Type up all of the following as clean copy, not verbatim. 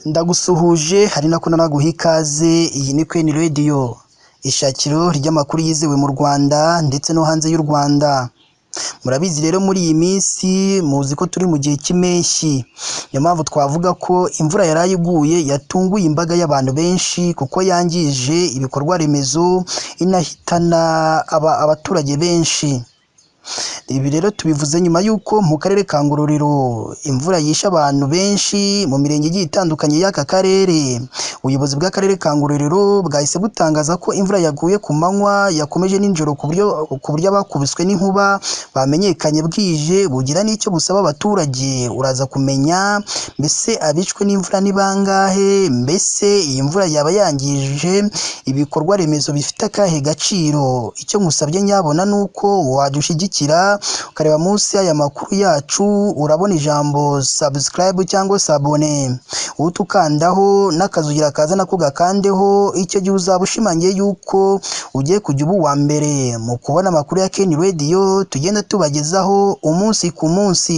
Ndagusuhuje hari nako nanaguha ikaze. Iyi ni Queen Radio, ishakiro ry'amakuru yizewe mu Rwanda ndetse no hanze y'u Rwanda. Murabizi rero muri iyi minsi muzi ko turi mu gihe cy'impeshyi, niyo mpamvu twavuga ko imvura yaraye iguye yatunguye imbaga y'abantu benshi kuko yangije ibikorwa remezo inahitana abaturage benshi. Ibi rero tubivuze nyuma y'uko mu karere ka Ngororero imvura yishe abantu benshi mu mirenge igiye itandukanye y'aka karere. Ubuyobozi bw'akarere ka Ngororero bwahise butangaza ko imvura yaguye ku manywa yakomeje nijoro ku buryo abakubiswe n'inkuba bamenyekanye bwije, bugira n'icyo busaba abaturage. Uraza kumenya mbese abicwe n'imvura ni bangahe, mbese iyi mvura yaba yangije ibikorwa remezo bifite akahe gaciro. Icyo nkusabye nyabona nuko wadushyigikira ukareba munsi y'aya makuru yacu, urabona ijambo subscribe cyangwa se abone, utukandaho n'akazugira kaza nako gakandeho. Icyo gihe uzaba ushimangiye yuko ugiye kujya uba uwa mbere mu kubona amakuru ya Queen Radio tugenda tubagezaho umunsi ku munsi.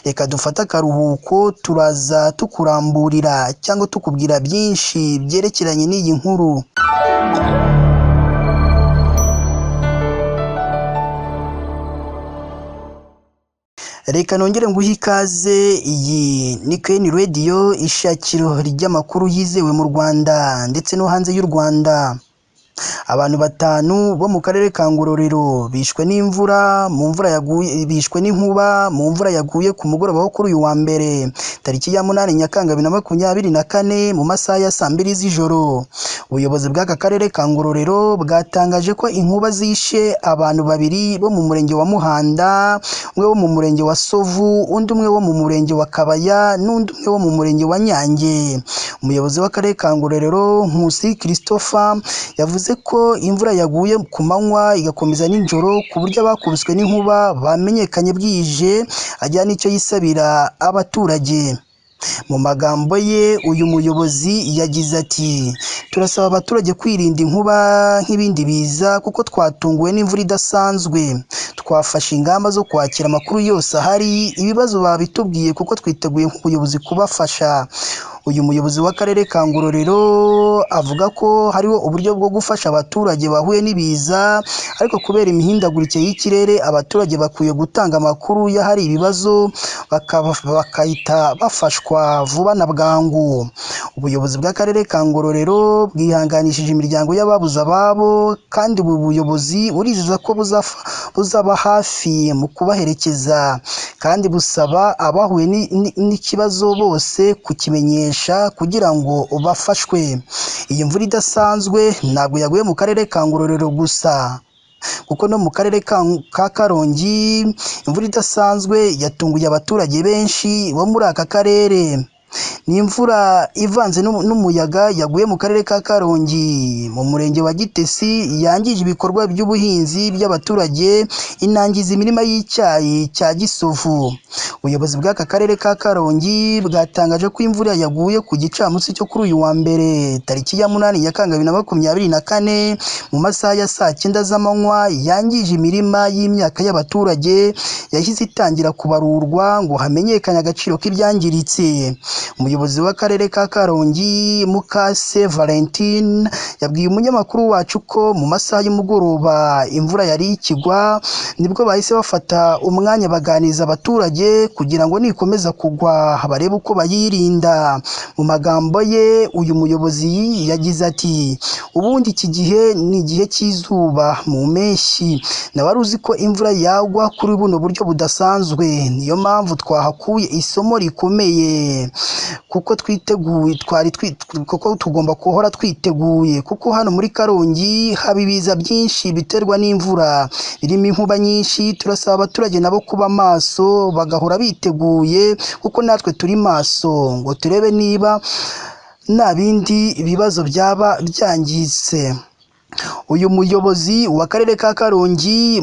Reka dufate akaruhuko, turaza tukuramburira cyangwa tukubwira byinshi byerekeranye n'iyi nkuru. Reka nongere nguhe ikaze. Iyi ni Queen Radio, ishakiro ry'amakuru yizewe mu Rwanda ndetse no hanze y'u Rwanda. Abantu batanu bo mu karere ka Ngororero bishwe n'inkuba mu mvura yaguye ku mugoroba wo kuri uyu wa mbere tariki ya 8 Nyakanga 2024 mu masaha ya saa 2 z'ijoro. Ubuyobozi bw'aka karere ka Ngororero bwatangaje ko inkuba zishe abantu babiri bo mu murenge wa Muhanda, umwe wo mu murenge wa Sovu, undi umwe wo mu murenge wa Kabaya n'undi umwe wo mu murenge wa Nyange. Umuyobozi w'akarere ka Ngororero Nkusi Christopher yavuze ko imvura yaguye ku manywa igakomeza nijoro ku buryo abakubiswe n'inkuba bamenyekanye bwije, ajyana icyo yisabira abaturage. Mu magambo ye uyu muyobozi yagize ati, turasaba abaturage kwirinda inkuba nk'ibindi biza kuko twatunguwe n'imvura idasanzwe. Twafashe ingamba zo kwakira amakuru yose ahari, ibibazo babitubwiye kuko twiteguye nk'ubuyobozi kubafasha. Uyu muyobozi w'akarere ka Ngororero avuga ko hariho uburyo bwo gufasha abaturage bahuye n'ibiza, ariko kubera imihindagurikire y'ikirere abaturage bakwiye gutanga amakuru y'ahari ibibazo bakahita bafashwa vuba na bwangu. Ubuyobozi bw'akarere ka Ngororero bwihanganishije imiryango y'ababuze ababo, kandi ubu buyobozi burizeza ko buzaba hafi mu kubaherekeza, kandi busaba abahuye n'ikibazo bose kukimenyesha kugira ngo bafashwe. Iyi mvura idasanzwe ntabwo yaguye mu karere ka Ngororero gusa, kuko no mu karere ka Karongi imvura idasanzwe yatunguye abaturage benshi bo muri aka karere. Ni imvura ivanze n'umuyaga yaguye mu karere ka Karongi mu murenge wa Gitesi, yangije ibikorwa by'ubuhinzi by'abaturage, inangiza imirima y'icyayi cya Gisovu. Ubuyobozi bw'aka karere ka Karongi bwatangaje ko imvura yaguye ku gicamunsi cyo kuri uyu wa mbere tariki ya 8 Nyakanga 2024 mu masaha ya saa 9 z'amanywa yangije imirima y'imyaka y'abaturage, yahise itangira kubarurwa ngo hamenyekane agaciro k'ibyangiritse. Umuyobozi w'akarere ka Karongi Mukase Valentine yabwiye umunyamakuru wacu ko mu masaha y'umugoroba imvura yari ikigwa, nibwo bahise bafata umwanya baganiriza abaturage kugira ngo nikomeza kugwa barebe uko bayirinda. Mu magambo ye uyu muyobozi yagize ati, ubundi iki gihe ni igihe cy'izuba mu mpeshyi, nawe uzi ko imvura yagwa kuri buno buryo budasanzwe, niyo mpamvu twahakuye isomo rikomeye kuko kuko tugomba guhora twiteguye, kuko hano muri Karongi haba ibiza byinshi biterwa n'imvura birimo inkuba nyinshi. Turasaba abaturage nabo kuba maso bagahora biteguye, kuko natwe turi maso ngo turebe niba nta bindi bibazo byaba byangitse. uyu muyobozi w'akarere ka Karongi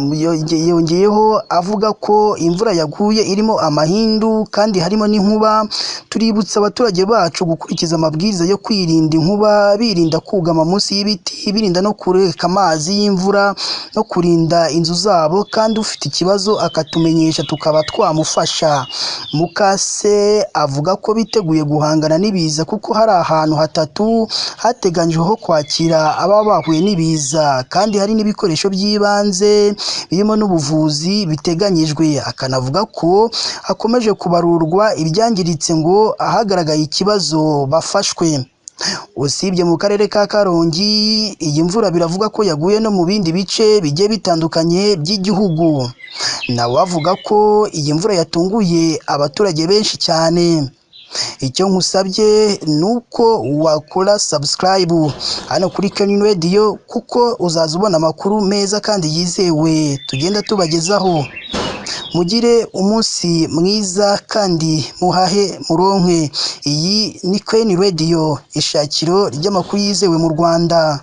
yongeyeho avuga ko imvura yaguye irimo amahindu kandi harimo n'inkuba. Tuributsa abaturage bacu gukurikiza amabwiriza yo kwirinda inkuba, birinda kugama munsi y'ibiti, birinda no kureka amazi y'imvura no kurinda inzu zabo, kandi ufite ikibazo akatumenyesha tukaba twamufasha. Mukase avuga ko biteguye guhangana n'ibiza kuko hari ahantu hatatu hateganyijwe ho kwakira ababa bahuye n'ibiza, kandi hari n'ibikoresho by'ibanze birimo n'ubuvuzi biteganyijwe. Akanavuga ko hakomeje kubarurwa ibyangiritse ngo ahagaragaye ikibazo bafashwe. Usibye mu karere ka Karongi, iyi mvura biravuga ko yaguye no mu bindi bice bigiye bitandukanye by'igihugu. Nawe avuga ko iyi mvura yatunguye abaturage benshi cyane. Icyo nkusabye nuko wakora subscribe hano kuri Kenya Radio, kuko uzaza ubona amakuru meza kandi yizewe tugenda tubagezaho. Mugire umunsi mwiza kandi muhahe muronke. Iyi ni Kenya Radio, ishakiro ry'amakuru yizewe mu Rwanda.